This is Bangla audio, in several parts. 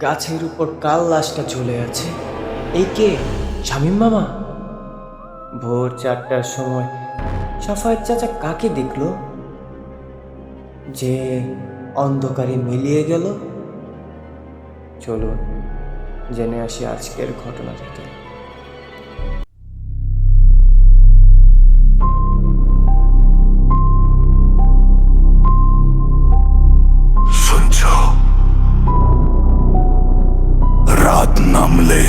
গাছের উপর কাল লাশটা ঝুলে আছে। এই কে? শামীম মামা? ভোর 4টার সময় সাফায়েত চাচা কাকে দেখলো যে অন্ধকারে মিলিয়ে গেল? চলুন জেনে আসি আজকের ঘটনা থেকে। শুনছো? রাত নামলে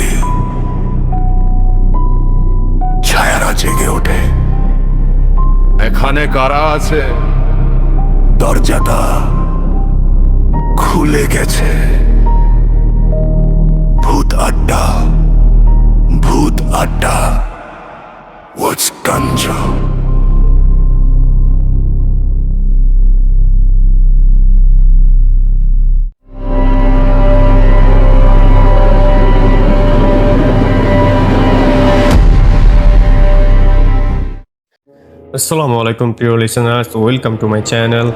ছায়ারা জেগে ওঠে। এখানে কারা আছে? দরজাটা খুলে গেছে। ভূত আড্ডা, ভূত আড্ডা। What's ganja? আসসালামু আলাইকুম প্রিয় listeners, welcome to my channel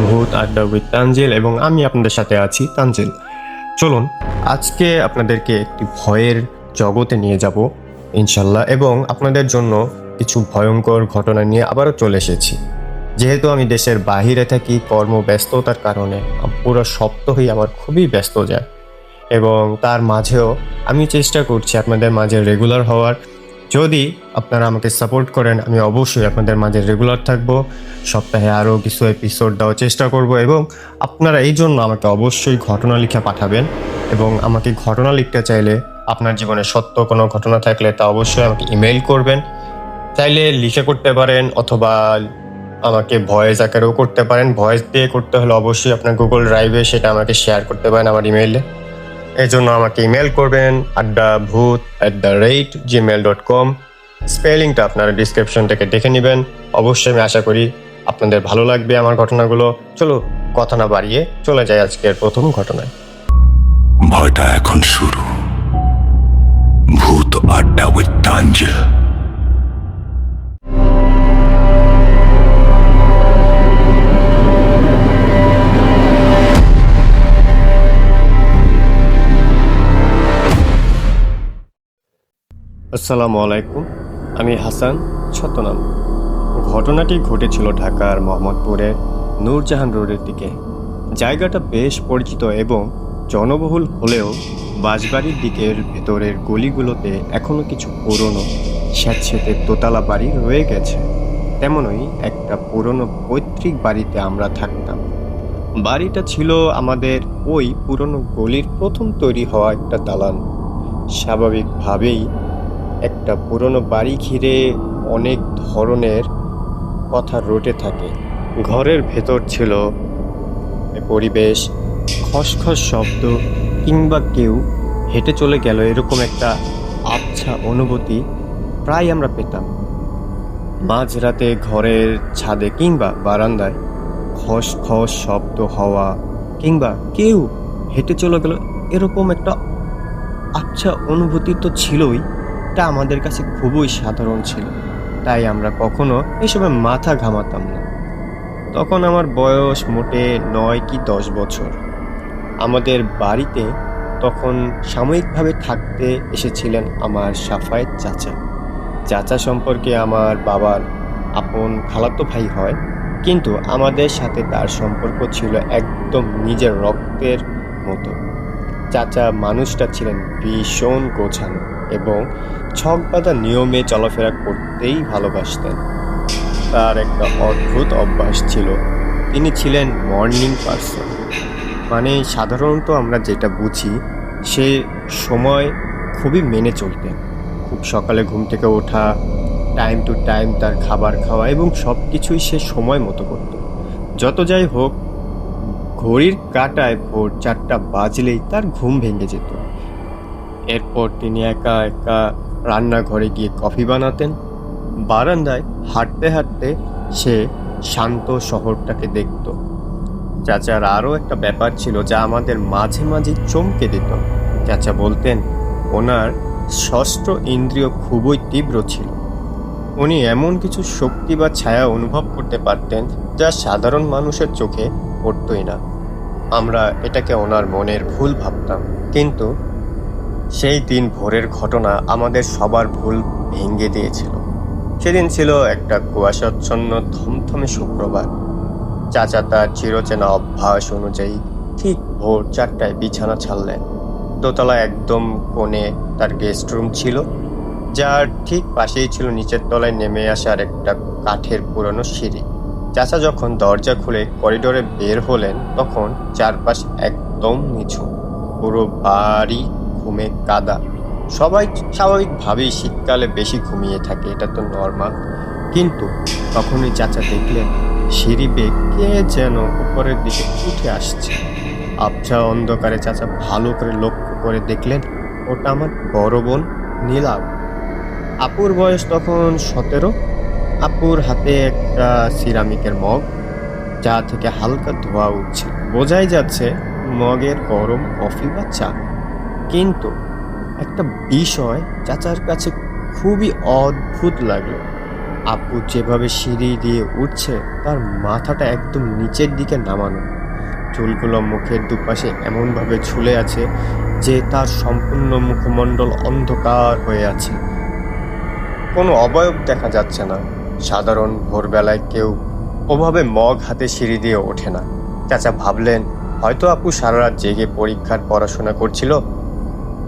ভূত আড্ডা উইথ তানজিল, এবং আমি আপনাদের সাথে আছি তানজিল। চলুন আজকে আপনাদেরকে একটি ভয়ের জগতে নিয়ে যাব ইনশাল্লাহ, এবং আপনাদের জন্য কিছু ভয়ঙ্কর ঘটনা নিয়ে আবারও চলে এসেছি। যেহেতু আমি দেশের বাহিরে থাকি, কর্মব্যস্ততার কারণে পুরো সপ্তাহই আমার খুবই ব্যস্ত যায়, এবং তার মাঝেও আমি চেষ্টা করছি আপনাদের মাঝে রেগুলার হওয়ার। যদি আপনারা আমাকে সাপোর্ট করেন, আমি অবশ্যই আপনাদের মাঝে রেগুলার থাকবো। সপ্তাহে আরও কিছু এপিসোড দেওয়ার চেষ্টা করব, এবং আপনারা এই জন্য আমাকে অবশ্যই ঘটনা লিখে পাঠাবেন। এবং আমাকে ঘটনা লিখতে চাইলে, আপনার জীবনে সত্য কোনো ঘটনা থাকলে তা অবশ্যই আমাকে ইমেল করবেন। চাইলে লিখে করতে পারেন, অথবা আমাকে ভয়েস আকারেও করতে পারেন। ভয়েস দিয়ে করতে হলে অবশ্যই আপনার গুগল ড্রাইভে সেটা আমাকে শেয়ার করতে পারেন আমার ইমেইলে। এই জন্য আমাকে ইমেল করবেন addabhoot@gmail.com। স্পেলিংটা আপনারা ডিসক্রিপশন থেকে দেখে নেবেন। অবশ্যই আমি আশা করি আপনাদের ভালো লাগবে আমার ঘটনাগুলো। চলো কথা না বাড়িয়ে চলে যাই আজকের প্রথম ঘটনায়। ভয়টা এখন শুরু। ভূত আড্ডা উইথ তানজিল। আসসালামু আলাইকুম, আমি হাসান ছদ্মনাম। ঘটনাটি ঘটেছিল ঢাকার মোহাম্মদপুরের নূরজাহান রোডের দিকে। জায়গাটা বেশ পরিচিত এবং জনবহুল হলেও বাঁশবাড়ির দিকের ভেতরের গলিগুলোতে এখনও কিছু পুরনো স্যাঁতসেঁতে দোতলা বাড়ি রয়ে গেছে। তেমনই একটা পুরনো পৈতৃক বাড়িতে আমরা থাকতাম। বাড়িটা ছিল আমাদের ওই পুরনো গলির প্রথম তৈরি হওয়া একটা দালান। স্বাভাবিকভাবেই একটা পুরনো বাড়ি ঘিরে অনেক ধরনের কথা রটে থাকে। ঘরের ভেতর ছিল পরিবেশ, খসখস শব্দ, কিংবা কেউ হেঁটে চলে গেল এরকম একটা আবছা অনুভূতি প্রায় আমরা পেতাম। মাঝরাতে ঘরের ছাদে কিংবা বারান্দায় খসখস শব্দ হওয়া, কিংবা কেউ হেঁটে চলে গেল এরকম একটা আবছা অনুভূতি তো ছিলই। এটা আমাদের কাছে খুবই সাধারণ ছিল, তাই আমরা কখনো এসবে মাথা ঘামাতাম না। তখন আমার বয়স মোটে 9 কি 10 বছর। আমাদের বাড়িতে তখন সাময়িকভাবে থাকতে এসেছিলেন আমার সাফায়েত চাচা। চাচা সম্পর্কে আমার বাবার আপন খালাতো ভাই হয়, কিন্তু আমাদের সাথে তার সম্পর্ক ছিল একদম নিজের রক্তের মতো। চাচা মানুষটা ছিলেন ভীষণ গোছানো এবং ছকবাঁধা নিয়মে চলাফেরা করতেই ভালোবাসতেন। তার একটা অদ্ভুত অভ্যাস ছিল, তিনি ছিলেন মর্নিং পারসন। মানে সাধারণত আমরা যেটা বুঝি সে সময় খুবই মেনে চলতেন। খুব সকালে ঘুম থেকে ওঠা, টাইম টু টাইম তার খাবার খাওয়া, এবং সব কিছুই সে সময় মতো করত। যত যাই হোক, ঘড়ির কাঁটায় ভোর 4টা বাজলেই তার ঘুম ভেঙে যেত। এরপর তিনি একা একা রান্নাঘরে গিয়ে কফি বানাতেন। বারান্দায় হাঁটতে হাঁটতে সে শান্ত শহরটাকে দেখত। চাচার আরও একটা ব্যাপার ছিল যা আমাদের মাঝে মাঝে চমকে দিত। চাচা বলতেন ওনার ষষ্ঠ ইন্দ্রিয় খুবই তীব্র ছিল। উনি এমন কিছু শক্তি বা ছায়া অনুভব করতে পারতেন যা সাধারণ মানুষের চোখে পড়তই না। আমরা এটাকে ওনার মনের ভুল ভাবতাম, কিন্তু সেই দিন ভোরের ঘটনা আমাদের সবার ভুল ভেঙে দিয়েছিল। সেদিন ছিল একটা কুয়াশাচ্ছন্ন থমথমে শুক্রবার। চাচা তার চিরচেনা অভ্যাস অনুযায়ী ঠিক ভোর 4টায় বিছানা ছাড়লেন। দোতলা একদম কোণে তার গেস্ট রুম ছিল, যার ঠিক পাশেই ছিল নিচের তলায় নেমে আসার একটা কাঠের পুরনো সিঁড়ি। চাচা যখন দরজা খুলে করিডোরে বের হলেন, তখন চারপাশ একদম নিঝুম, পুরো বাড়ি ঘুমে কাদা। সবাই স্বাভাবিকভাবেই শীতকালে বেশি ঘুমিয়ে থাকে, এটা তো নর্মাল। কিন্তু তখনই চাচা দেখলেন সিঁড়ি বেয়ে কে যেন উপরের দিকে উঠে আসছে। আবছা অন্ধকারে চাচা ভালো করে লক্ষ্য করে দেখলেন ওটা আমার বড় বোন নীলাভ। আপুর বয়স তখন 17। আপুর হাতে একটা সিরামিকের মগ, যা থেকে হালকা ধোঁয়া উঠছে। বোঝাই যাচ্ছে মগের গরম কফি বা চা। কিন্তু একটা বিষয় চাচার কাছে খুবই অদ্ভুত লাগলো। আপু যেভাবে সিঁড়ি দিয়ে উঠছে, তার মাথাটা একদম নিচের দিকে নামানো, চুলগুলো মুখের দুপাশে এমনভাবে ঝুলে আছে যে তার সম্পূর্ণ মুখমণ্ডল অন্ধকার হয়ে আছে। কোনো অবয়ব দেখা যাচ্ছে না। সাধারণ ভোরবেলায় কেউ ওভাবে মগ হাতে সিঁড়ি দিয়ে ওঠে না। চাচা ভাবলেন হয়তো আপু সারা রাত জেগে পরীক্ষার পড়াশোনা করছিল,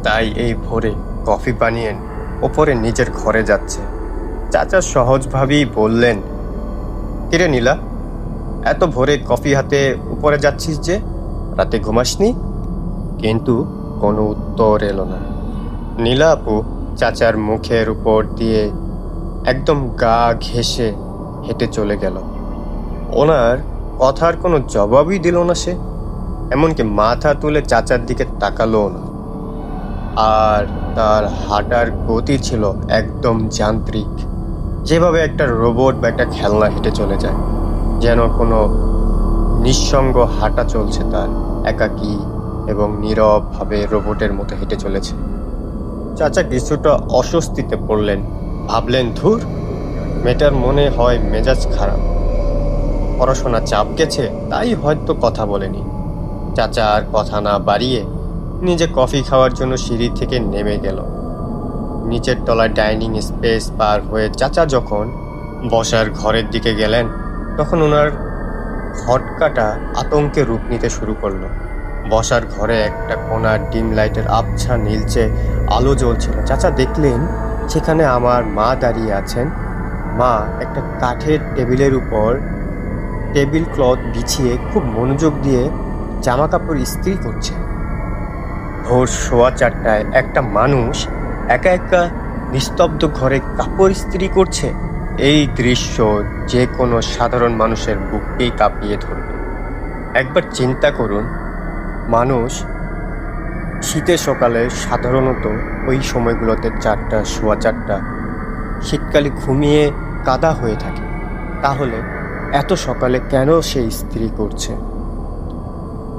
তাই এই ভোরে কফি বানিয়ে ওপরে নিজের ঘরে যাচ্ছে। চাচা সহজভাবেই বললেন, কিরে নীলা, এত ভোরে কফি হাতে উপরে যাচ্ছিস যে, রাতে ঘুমাসনি? কিন্তু কোনো উত্তর এলো না। নীলা আপু চাচার মুখের উপর দিয়ে একদম গা ঘেঁষে হেঁটে চলে গেল। ওনার কথার কোনো জবাবই দিল না সে, এমনকি মাথা তুলে চাচার দিকে তাকালো না। আর তার হাঁটার গতি ছিল একদম যান্ত্রিক, যেভাবে একটা রোবট বা একটা খেলনা হেঁটে চলে যায়, যেন কোনো নিঃসঙ্গ হাঁটা চলছে তার, একাকী এবং নীরবভাবে রোবটের মতো হেঁটে চলেছে। চাচা কিছুটা অস্বস্তিতে পড়লেন। ভাবলেন, ধুর, মেয়েটার মনে হয় মেজাজ খারাপ, পড়াশোনা চাপ গেছে, তাই হয়তো কথা বলেনি। চাচা আর কথা না বাড়িয়ে নিজে কফি খাওয়ার জন্য সিঁড়ি থেকে নেমে গেল। নিচের তলায় ডাইনিং স্পেস পার হয়ে চাচা যখন বসার ঘরের দিকে গেলেন, তখন ওনার খটকাটা আতঙ্কে রূপ নিতে শুরু করলো। বসার ঘরে একটা কোণার ডিম লাইটের আবছা নীলচে আলো জ্বলছিল। চাচা দেখলেন সেখানে আমার মা দাঁড়িয়ে আছেন। মা একটা কাঠের টেবিলের উপর টেবিল ক্লথ বিছিয়ে খুব মনোযোগ দিয়ে জামা কাপড় ইস্ত্রি করছে। ভোর 4:15 একটা মানুষ একা একা নিস্তব্ধ ঘরে কাপড় ইস্ত্রি করছে। এই দৃশ্য যে কোনো সাধারণ মানুষের বুককেই কাঁপিয়ে ধরবে। একবার চিন্তা করুন, মানুষ শীতের সকালে সাধারণত ওই সময়গুলোতে 4টা, 4:15 শীতকালে ঘুমিয়ে কাদা হয়ে থাকে, তাহলে এত সকালে কেন সে ইস্ত্রি করছে?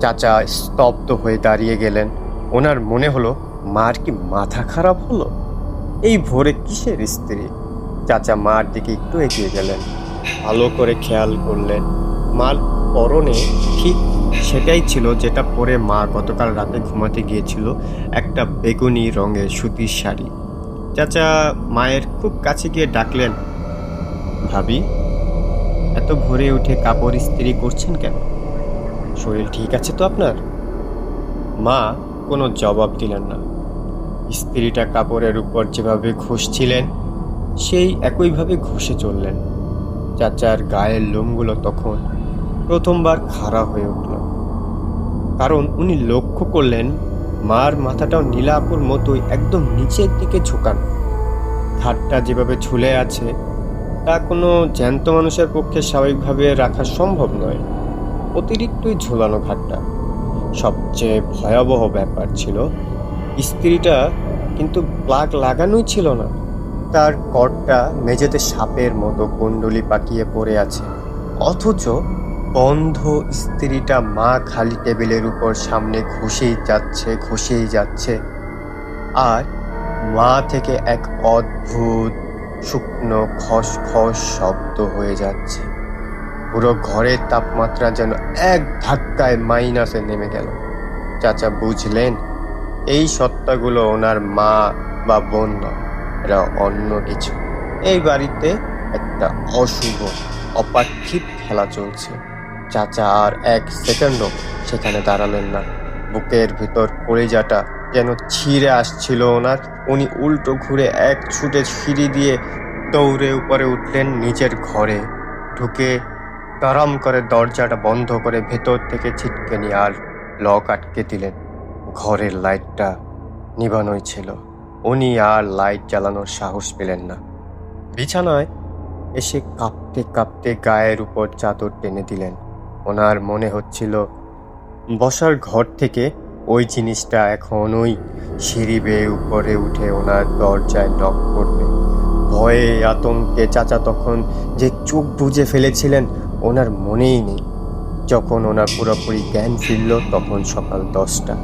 চাচা স্তব্ধ হয়ে দাঁড়িয়ে গেলেন। ওনার মনে হলো, মার কি মাথা খারাপ হলো? এই ভোরে কিসের ইস্ত্রি? চাচা মার দিকে একটু এগিয়ে গেলেন, ভালো করে খেয়াল করলেন। মার পরনে ঠিক সেটাই ছিল যেটা পরে মা গতকাল রাতে ঘুমাতে গিয়েছিল, একটা বেগুনি রঙের সুতির শাড়ি। চাচা মায়ের খুব কাছে গিয়ে ডাকলেন, ভাবি, এত ভোরে উঠে কাপড় ইস্ত্রি করছেন কেন? শরীর ঠিক আছে তো আপনার? মা কোনো জবাব দিলেন না। ইস্ত্রিটা কাপড়ের উপর যেভাবে ঘষছিলেন, সেই একইভাবে ঘষে চললেন। চাচার গায়ের লোমগুলো তখন প্রথমবার খাড়া হয়ে উঠল, কারণ উনি লক্ষ্য করলেন মার মাথাটাও নীলা আপুর মতোই একদম নিচের দিকে ঝুঁকানো। ঘাটটা যেভাবে ঝুলে আছে, তা কোনো জ্যান্ত মানুষের পক্ষে স্বাভাবিকভাবে রাখা সম্ভব নয়। অতিরিক্তই ঝুলানো ঘাটটা। সবচেয়ে ভয়াবহ ব্যাপার ছিল, ইস্ত্রিটা কিন্তু প্লাগ লাগানোই ছিল না। তার কর্ডটা মেঝেতে সাপের মতো কুণ্ডলি পাকিয়ে পড়ে আছে, অথচ বন্ধ ইস্ত্রিটা মা খালি টেবিলের উপর সামনে ঘষেই যাচ্ছে। আর মা থেকে এক অদ্ভুত শুকনো খসখস শব্দ হয়ে যাচ্ছে। পুরো ঘরের তাপমাত্রা যেন এক ধাক্কায় মাইনাসে নেমে গেল। চাচা বুঝলেন এই সত্তাগুলো ওনার মা বা বোন নয়, এরা অন্য কিছু। এই বাড়িতে একটা অশুভ অপার্থিব খেলা চলছে। চাচা আর এক সেকেন্ডও সেখানে দাঁড়ালেন না। বুকের ভিতর কলিজাটা যেন ছিঁড়ে আসছিল ওনার। উনি উল্টো ঘুরে এক ছুটে সিঁড়ি দিয়ে দৌড়ে উপরে উঠলেন নিচের ঘরে। ঢুকে তারাম করে দরজাটা বন্ধ করে ভেতর থেকে ছিটকে নিয়ে আর লক আটকে দিলেন। ঘরের লাইটটা নিভানোই ছিল। উনি আর লাইট জ্বালানোর সাহস পেলেন না। বিছানায় এসে কাঁপতে কাঁপতে গায়ের উপর চাদর টেনে দিলেন। ওনার মনে হচ্ছিল বসার ঘর থেকে ওই জিনিসটা এখন ওই সিঁড়ি বেয়ে উপরে উঠে ওনার দরজায় নক করবে। ভয়ে আতঙ্কে চাচা তখন যে চোখ বুজে ফেলেছিলেন ওনার মনেই নেই। যখন ওনার পুরোপুরি জ্ঞান ফিরল তখন সকাল 10টা।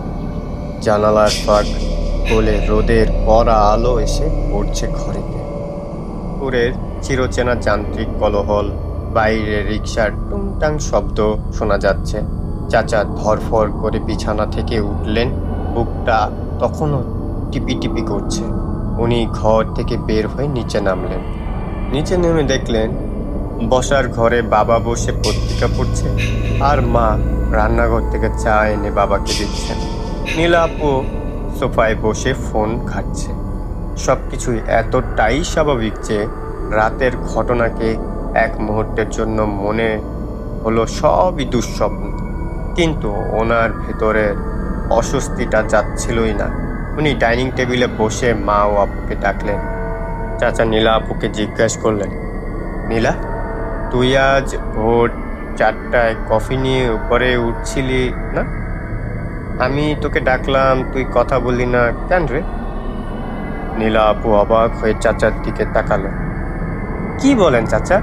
জানালার ফাঁক গলে রোদের কড়া আলো এসে পড়ছে ঘরেতে। পুরের চিরচেনা যান্ত্রিক কোলাহল, বাইরে রিকশার টুংটাং শব্দ শোনা যাচ্ছে। চাচা ধরফর করে বিছানা থেকে উঠলেন। বুকটা তখনও টিপি টিপি করছে। উনি ঘর থেকে বের হয়ে নিচে নামলেন। নিচে নেমে দেখলেন বসার ঘরে বাবা বসে পত্রিকা পড়ছে আর মা রান্নাঘর থেকে চা এনে বাবাকে দিচ্ছেন। নীলা আপু সোফায় বসে ফোন ঘাঁটছে। সবকিছুই এতটাই স্বাভাবিক যে রাতের ঘটনাকে এক মুহূর্তের জন্য মনে হলো সবই দুঃস্বপ্ন। কিন্তু ওনার ভেতরের অস্বস্তিটা যাচ্ছিলই না। উনি ডাইনিং টেবিলে বসে মা ও আপুকে ডাকলেন। চাচা নীলা আপুকে জিজ্ঞাসা করলেন, নীলা, তুই আজ ভোর 4টায় কফি নিয়ে উপরে উঠছিলি না? আমি তোকে ডাকলাম, তুই কথা বললি না কেন রে? নীলা আপু অবাক হয়ে চাচার দিকে তাকালো। কি বলেন চাচা?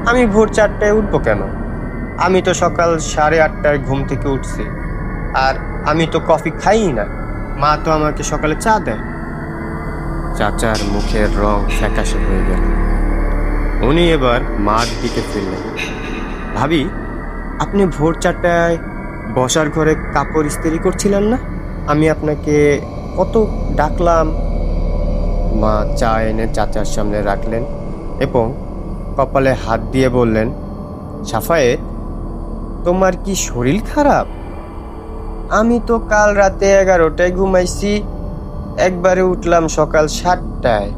আমি ভোর 4টায় উঠবো কেন? আমি তো সকাল 8:30টায় ঘুম থেকে উঠছি। আর আমি তো কফি খাই না। মা তো আমাকে সকালে চা দেয়। চাচার মুখের রং ফ্যাকাশে হয়ে গেল। উনি এবার মার দিকে ফিরলেন। ভাবি, আপনি ভোর 4টায় বসার ঘরে কাপড় ইস্ত্রি করছিলেন না? আমি আপনাকে কত ডাকলাম। মা চা এনে চাচার সামনে রাখলেন এবং কপালে হাত দিয়ে বললেন, সাফায়েত, তোমার কি শরীর খারাপ? আমি তো কাল রাতে 11টায় ঘুমাইছি, একবারে উঠলাম সকাল 7টায়,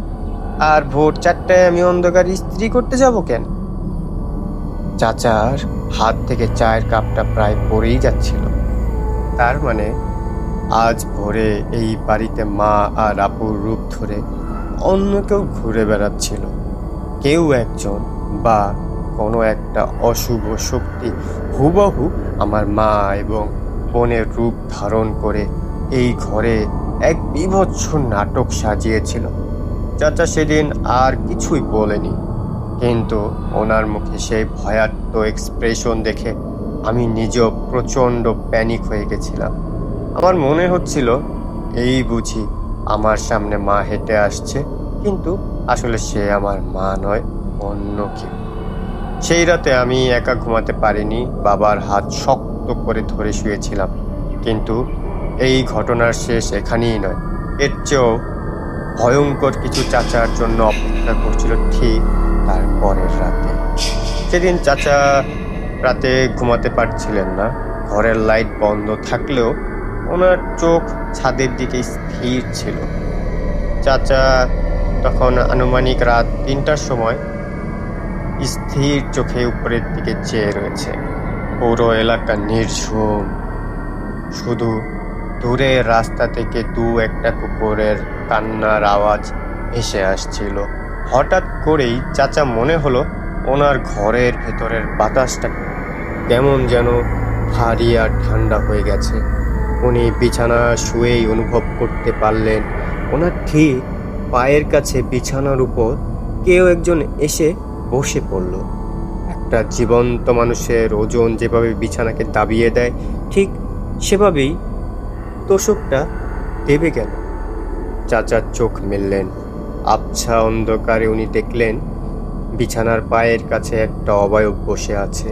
আর ভোর 4টায় আমি অন্ধকার ইস্ত্রি করতে যাব কেন? চাচার হাত থেকে চায়ের কাপটা প্রায় পড়েই যাচ্ছিল। তার মানে আজ ভোরে এই বাড়িতে মা আর আপুর রূপ ধরে অন্য কেউ ঘুরে বেড়াচ্ছিল। কেউ একজন বা কোনো একটা অশুভ শক্তি হুবহু আমার মা এবং বোনের রূপ ধারণ করে এই ঘরে এক বীভৎস নাটক সাজিয়েছিল। চাচা সেদিন আর কিছুই বলেনি, কিন্তু ওনার মুখে সেই ভয়ার্ত এক্সপ্রেশন দেখে আমি নিজেও প্রচণ্ড প্যানিক হয়ে গেছিলাম। আমার মনে হচ্ছিল এই বুঝি আমার সামনে মা হেঁটে আসছে, কিন্তু আসলে সে আমার মা নয়, অন্য কেউ। সেই রাতে আমি একা ঘুমাতে পারিনি। বাবার হাত শক্ত করে ধরে শুয়েছিলাম। কিন্তু এই ঘটনার শেষ এখানেই নয়, এর চেয়েও ভয়ঙ্কর কিছু চাচার জন্য অপেক্ষা করছিল ঠিক তার পরের রাতে। সেদিন চাচা রাতে ঘুমাতে পারছিলেন না। ঘরের লাইট বন্ধ থাকলেও ওনার চোখ ছাদের দিকে স্থির ছিল। চাচা তখন আনুমানিক রাত 3টার সময় স্থির চোখে উপরের দিকে চেয়ে রয়েছে। পুরো এলাকা নির্ঝুম, শুধু দূরে রাস্তা থেকে একটা কুকুরের কান্নার আওয়াজ ভেসে আসছিল। হঠাৎ করেই চাচা মনে হলো ওনার ঘরের ভেতরের বাতাসটা কেমন যেন ভারী আর ঠান্ডা হয়ে গেছে। উনি বিছানা শুয়েই অনুভব করতে পারলেন ওনার ঠিক পায়ের কাছে বিছানার উপর কেউ একজন এসে বসে পড়ল। একটা জীবন্ত মানুষের ওজন যেভাবে বিছানাকে দাবিয়ে দেয়, ঠিক সেভাবেই তোষকটা দেবে গেল। চাচার চোখ মেললেন। আবছা অন্ধকারে উনি দেখলেন বিছানার পায়ের কাছে একটা অবয়ব বসে আছে,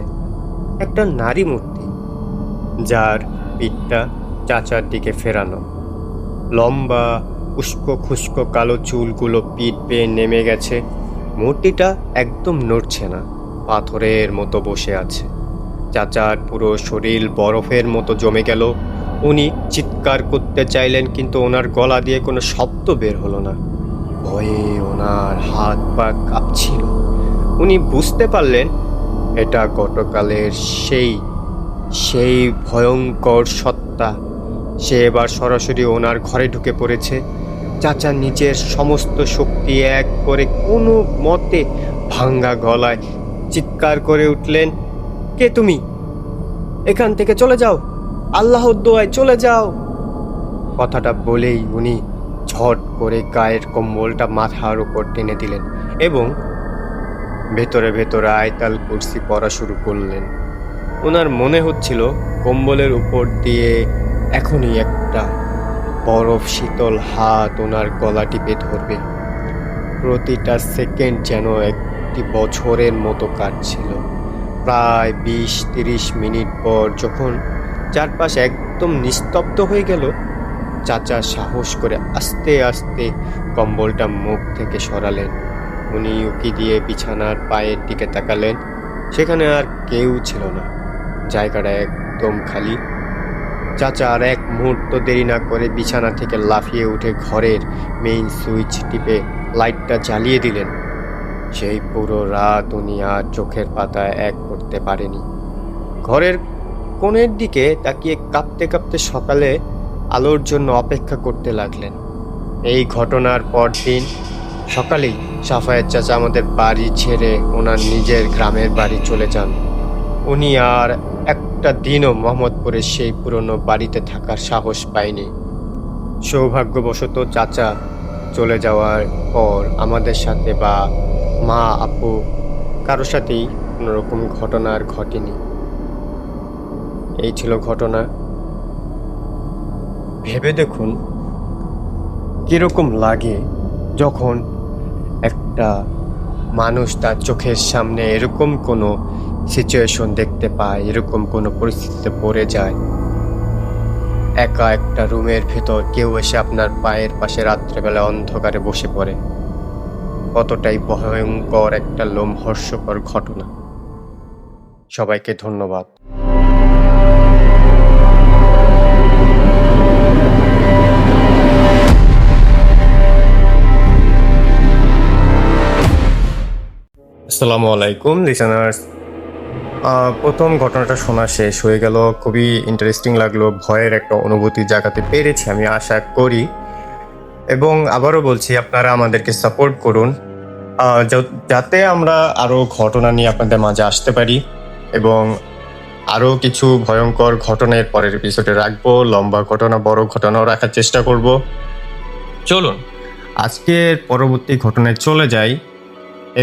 একটা নারী মূর্তি, যার পিঠটা চাচার দিকে ফেরানো। লম্বা উস্কো খুস্কো কালো চুলগুলো পিঠ বেয়ে নেমে গেছে। মূর্তিটা একদম নড়ছে না, পাথরের মতো বসে আছে। চাচার পুরো শরীর বরফের মতো জমে গেল। উনি চিৎকার করতে চাইলেন, কিন্তু ওনার গলা দিয়ে কোনো শব্দ বের হলো না। ভয়ে ওনার হাত পা কাঁপছিল। উনি বুঝতে পারলেন এটা গতকালের সেই ভয়ঙ্কর সত্তা। সে এবার সরাসরি ওনার ঘরে ঢুকে পড়েছে। চাচা নিজের সমস্ত শক্তি এক করে কোনো মতে ভাঙ্গা গলায় চিৎকার করে উঠলেন, কে তুমি? এখান থেকে চলে যাও, আল্লাহর দোয়ায় চলে যাও। কথাটা বলেই উনি ঝট করে গায়ের কম্বলটা মাথার উপর টেনে দিলেন এবং ভেতরে ভেতরে আয়তাল কুরসি পড়া শুরু করলেন। ওনার মনে হচ্ছিল কম্বলের উপর দিয়ে এখনই একটা বরফ শীতল হাত ওনার গলা টিপে ধরবে। প্রতিটা সেকেন্ড যেন একটি বছরের মতো কাটছিল। প্রায় 20-30 মিনিট পর যখন চারপাশ একদম নিস্তব্ধ হয়ে গেল, চাচা সাহস করে আস্তে আস্তে কম্বলটা মুখ থেকে সরালেন। উনি উকি দিয়ে বিছানার পায়ের দিকে তাকালেন। সেখানে আর কেউ ছিল না, জায়গাটা একদম খালি। চাচা আর এক মুহূর্ত দেরি না করে বিছানা থেকে লাফিয়ে উঠে ঘরের মেইন সুইচ টিপে লাইটটা জ্বালিয়ে দিলেন। সেই পুরো রাত উনি আর চোখের পাতায় এক করতে পারেনি। ঘরের কোণের দিকে তাকিয়ে কাঁপতে কাঁপতে সকালে আলোর জন্য অপেক্ষা করতে লাগলেন। এই ঘটনার পরদিন সকালেই সাফায়েত চাচা আমাদের বাড়ি ছেড়ে ওনার নিজের গ্রামের বাড়ি চলে যান। উনি আর একটা দিনও মোহাম্মদপুরের সেই পুরনো বাড়িতে থাকার সাহস পায়নি। সৌভাগ্যবশত চাচা চলে যাওয়ার পর আমাদের সাথে বা মা আপু কারোর সাথেই কোনোরকম ঘটনা আর ঘটেনি। এই ছিল ঘটনা। ভেবে দেখুন কিরকম লাগে যখন একটা মানুষ তার চোখের সামনে এরকম কোনো সিচুয়েশন দেখতে পায়, এরকম কোনো পরিস্থিতিতে পড়ে যায়। একা একটা রুমের ভেতর কেউ এসে আপনার পায়ের পাশে রাত্রেবেলা অন্ধকারে বসে পড়ে। কতটাই ভয়ঙ্কর একটা লোমহর্ষকর ঘটনা। সবাইকে ধন্যবাদ। আসসালামু আলাইকুম লিসেনার্স। প্রথম ঘটনাটা শোনা শেষ হয়ে গেল, খুবই ইন্টারেস্টিং লাগলো। ভয়ের একটা অনুভূতি জাগাতে পেরেছি আমি আশা করি। এবং আবারও বলছি, আপনারা আমাদেরকে সাপোর্ট করুন যাতে আমরা আরও ঘটনা নিয়ে আপনাদের মাঝে আসতে পারি এবং আরও কিছু ভয়ঙ্কর ঘটনার পরের এপিসোডে রাখবো। লম্বা ঘটনা, বড় ঘটনাও রাখার চেষ্টা করব। চলুন আজকের পরবর্তী ঘটনায় চলে যাই।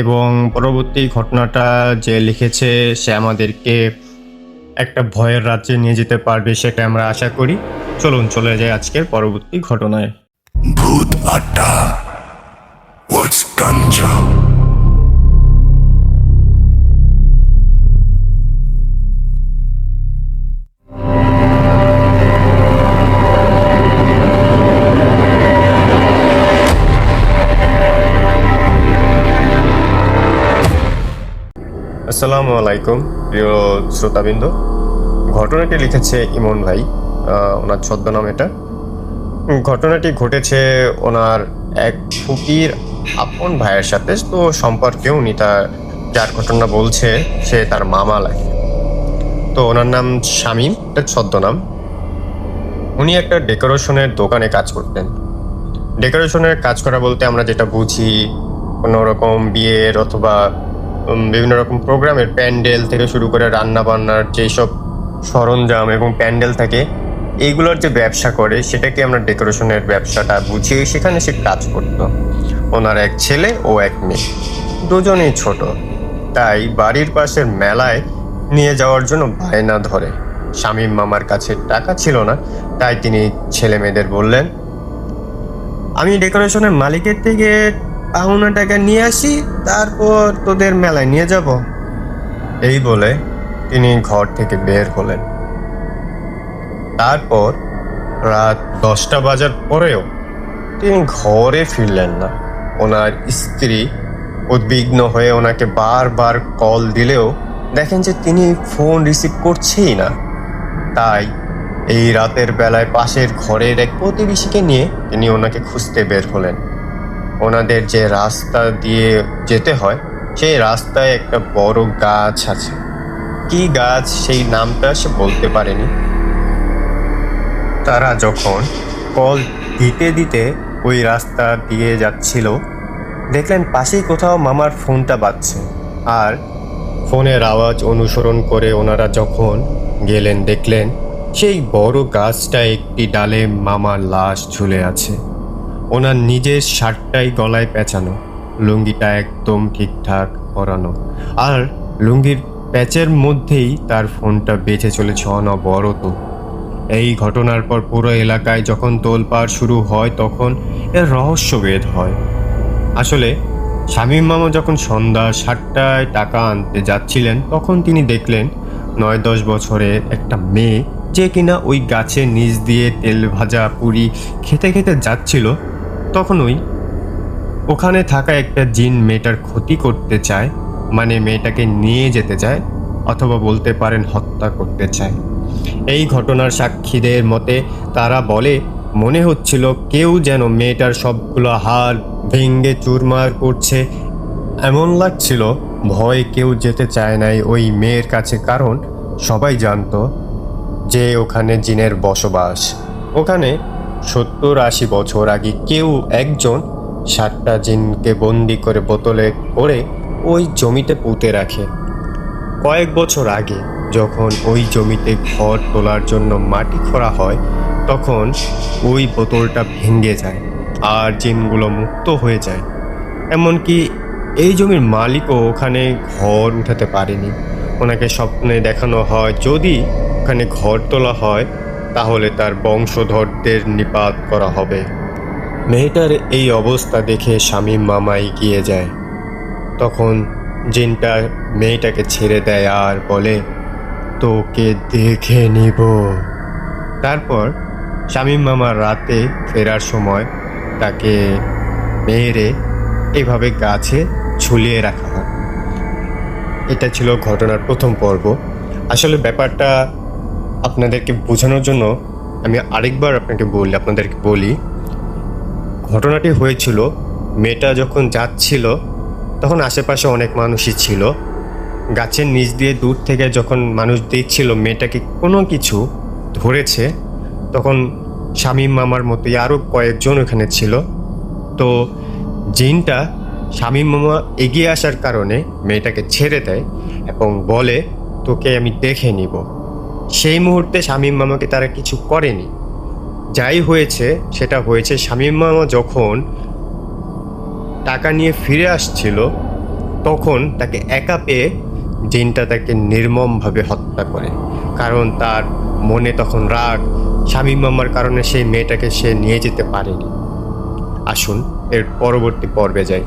এবং পরবর্তী ঘটনাটা যে লিখেছে সে আমাদেরকে একটা ভয়ের রাজ্যে নিয়ে যেতে পারবে, সেটা আমরা আশা করি। চলুন চলে যাই আজকের পরবর্তী ঘটনায়। ভূত আড্ডা। What's ganja? আসসালামু আলাইকুম প্রিয় শ্রোতাবৃন্দ। ঘটনাটি লিখেছে ইমন ভাই, ওনার ছদ্মনাম এটা। ঘটনাটি ঘটেছে ওনার এক ফুপির আপন ভাইয়ের সাথে। তো সম্পর্কে উনি যার ঘটনা বলছে সে তার মামা লাগে। তো ওনার নাম শামীম, এটা ছদ্মনাম। উনি একটা ডেকোরেশনের দোকানে কাজ করতেন। ডেকোরেশনের কাজ করা বলতে আমরা যেটা বুঝি, কোনো রকম বিয়ের অথবা বিভিন্ন রকম প্রোগ্রামের প্যান্ডেল থেকে শুরু করে রান্না বান্নার যেসব সরঞ্জাম এবং প্যান্ডেল থাকে, এইগুলোর যে ব্যবসা করে সেটাকে আমরা ডেকোরেশনের ব্যবসাটা বুঝি। সেখানে সে কাজ করতো। ওনার এক ছেলে ও এক মেয়ে, দুজনেই ছোট। তাই বাড়ির পাশের মেলায় নিয়ে যাওয়ার জন্য বায়না ধরে। শামীম মামার কাছে টাকা ছিল না, তাই তিনি ছেলে মেয়েদের বললেন, আমি ডেকোরেশনের মালিকের থেকে পাওনা টাকা নিয়ে আসি, তারপর তোদের মেলায় নিয়ে যাব। এই বলে তিনি ঘর থেকে বের হলেন। তারপর রাত 10টা বাজার পরেও তিনি ঘরে ফিরলেন না। ওনার স্ত্রী উদ্বিগ্ন হয়ে ওনাকে বারবার কল দিলেও দেখেন যে তিনি ফোন রিসিভ করছেই না। তাই এই রাতের বেলায় পাশের ঘরের এক প্রতিবেশীকে নিয়ে তিনি ওনাকে খুঁজতে বের হলেন। ওনাদের যে রাস্তা দিয়ে যেতে হয় সেই রাস্তায় একটা বড় গাছ আছে। কি গাছ সেই নামটা সে বলতে পারেনি। তারা যখন কল দিতে দিতে ওই রাস্তা দিয়ে যাচ্ছিল, দেখলেন পাশেই কোথাও মামার ফোনটা বাজছে। আর ফোনের আওয়াজ অনুসরণ করে ওনারা যখন গেলেন, দেখলেন সেই বড় গাছটা একটি ডালে মামার লাশ ঝুলে আছে। ওনার নিজের শার্টটাই গলায় পেঁচানো, লুঙ্গিটা একদম ঠিকঠাক পরানো, আর লুঙ্গির প্যাচের মধ্যেই তার ফোনটা বেঁচে চলেছে অনবরত। এই ঘটনার পর পুরো এলাকায় যখন তোলপাড় শুরু হয় তখন এর রহস্যভেদ হয়। আসলে শামীম মামা যখন সন্ধ্যা 7টায় টাকা আনতে যাচ্ছিলেন তখন তিনি দেখলেন 9-10 বছরের একটা মেয়ে, যে কিনা ওই গাছের নিচ দিয়ে তেল ভাজা পুরি খেতে খেতে যাচ্ছিল। তখনই ওখানে থাকা একটা জিন মেয়েটার ক্ষতি করতে চায়, মানে মেয়েটাকে নিয়ে যেতে চায়, অথবা বলতে পারেন হত্যা করতে চায়। এই ঘটনার সাক্ষীদের মতে তারা বলে মনে হচ্ছিল কেউ যেন মেয়েটার সবগুলো হাড় ভেঙে চুরমার করছে। এমন লাগছিল ভয়ে কেউ যেতে চায় নাই ওই মেয়ের কাছে, কারণ সবাই জানতো যে ওখানে জিনের বসবাস। ওখানে 70-80 বছর আগে কেউ একজন 7টা জিনকে বন্দি করে বোতলে করে ওই জমিতে পুঁতে রাখে। কয়েক বছর আগে যখন ওই জমিতে ঘর তোলার জন্য মাটি খোঁড়া হয় তখন ওই বোতলটা ভেঙে যায় আর জিনগুলো মুক্ত হয়ে যায়। এমনকি এই জমির মালিকও ওখানে ঘর উঠাতে পারেনি। ওনাকে স্বপ্নে দেখানো হয় যদি ওখানে ঘর তোলা হয় তাহলে তার বংশধরদের নিপাত করা হবে। মেয়েটার এই অবস্থা দেখে শামীম মামা এগিয়ে যায়। তখন জিনটা মেয়েটাকে ছেড়ে দেয় আর বলে, তোকে দেখে নিব। তারপর শামীম মামা রাতে ফেরার সময় তাকে মেরে এভাবে গাছে ঝুলিয়ে রাখা হয়। এটা ছিল ঘটনার প্রথম পর্ব। আসলে ব্যাপারটা আপনাদেরকে বোঝানোর জন্য আমি আরেকবার আপনাদেরকে বলি। ঘটনাটি হয়েছিল মেয়েটা যখন যাচ্ছিল তখন আশেপাশে অনেক মানুষই ছিল। গাছের নিচ দিয়ে দূর থেকে যখন মানুষ দেখছিল মেয়েটাকে কোনো কিছু ধরেছে, তখন শামীম মামার মতোই আরও কয়েকজন ওখানে ছিল। তো জিনটা শামীম মামা এগিয়ে আসার কারণে মেয়েটাকে ছেড়ে দেয় এবং বলে, তোকে আমি দেখে নিব। সেই মুহূর্তে শামীম মামাকে তারা কিছু করেনি। যাই হয়েছে সেটা হয়েছে, শামীম মামা যখন টাকা নিয়ে ফিরে আসছিল তখন তাকে একা পেয়ে জিনটা তাকে নির্মমভাবে হত্যা করে। কারণ তার মনে তখন রাগ, শামীম মামার কারণে সেই মেয়েটাকে সে নিয়ে যেতে পারেনি। আসুন এর পরবর্তী পর্বে যাই।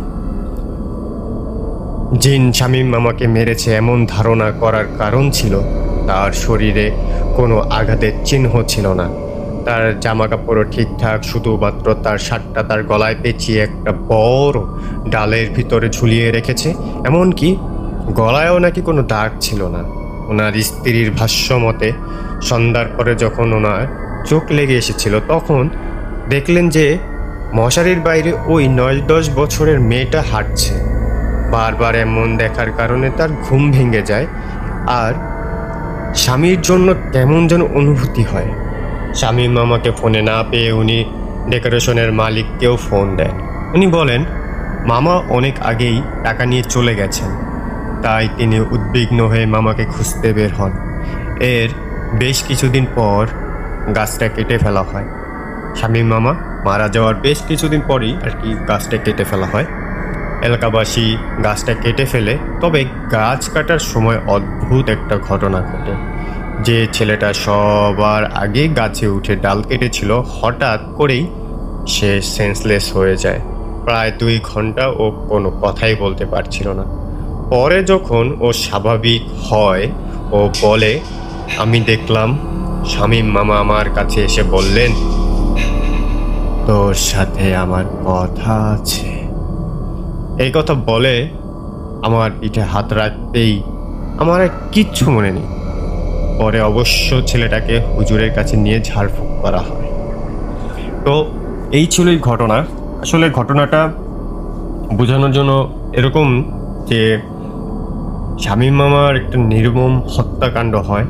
জিন শামীম মামাকে মেরেছে এমন ধারণা করার কারণ ছিল তার শরীরে কোনো আঘাতের চিহ্ন ছিল না। তার জামা কাপড়ও ঠিকঠাক, শুধুমাত্র তার শার্টটা তার গলায় পেঁচিয়ে একটা বড় ডালের ভিতরে ঝুলিয়ে রেখেছে। এমনকি গলায়ও নাকি কোনো দাগ ছিল না। ওনার স্ত্রীর ভাষ্য মতে সন্ধ্যার পরে যখন ওনার চোখ লেগে এসেছিল তখন দেখলেন যে মশারির বাইরে ওই 9-10 বছরের মেয়েটা হাঁটছে। বারবার এমন দেখার কারণে তার ঘুম ভেঙে যায় আর স্বামীর জন্য কেমন যেন অনুভূতি হয়। শামীম মামাকে ফোনে না পেয়ে উনি ডেকোরেশনের মালিককেও ফোন দেন। উনি বলেন মামা অনেক আগেই টাকা নিয়ে চলে গেছেন, তাই তিনি উদ্বিগ্ন হয়ে মামাকে খুঁজতে বের হন। এর বেশ কিছুদিন পর গাছটা কেটে ফেলা হয়। শামীম মামা মারা যাওয়ার বেশ কিছুদিন পরই গাছটা কেটে ফেলা হয়। এলাকাবাসী গাছটা কেটে ফেলে, তবে গাছ কাটার সময় অদ্ভুত একটা ঘটনা ঘটে। যে ছেলেটা সবার আগে গাছে উঠে ডাল কেটেছিল হঠাৎ করেই সে সেন্সলেস হয়ে যায়। প্রায় 2 ঘন্টা ও কোনো কথাই বলতে পারছিল না। পরে যখন ও স্বাভাবিক হয় ও বলে, আমি দেখলাম শামীম মামা আমার কাছে এসে বললেন, তোর সাথে আমার কথা আছে। এই কথা বলে আমার পিঠে হাত রাখতেই আমার আর কিচ্ছু মনে নেই। পরে অবশ্য ছেলেটাকে হুজুরের কাছে নিয়ে ঝাড়ফুঁক করা হয়। তো এই ছিল এই ঘটনা। আসলে ঘটনাটা বোঝানোর জন্য এরকম যে শামীম মামার একটা নির্মম হত্যাকাণ্ড হয়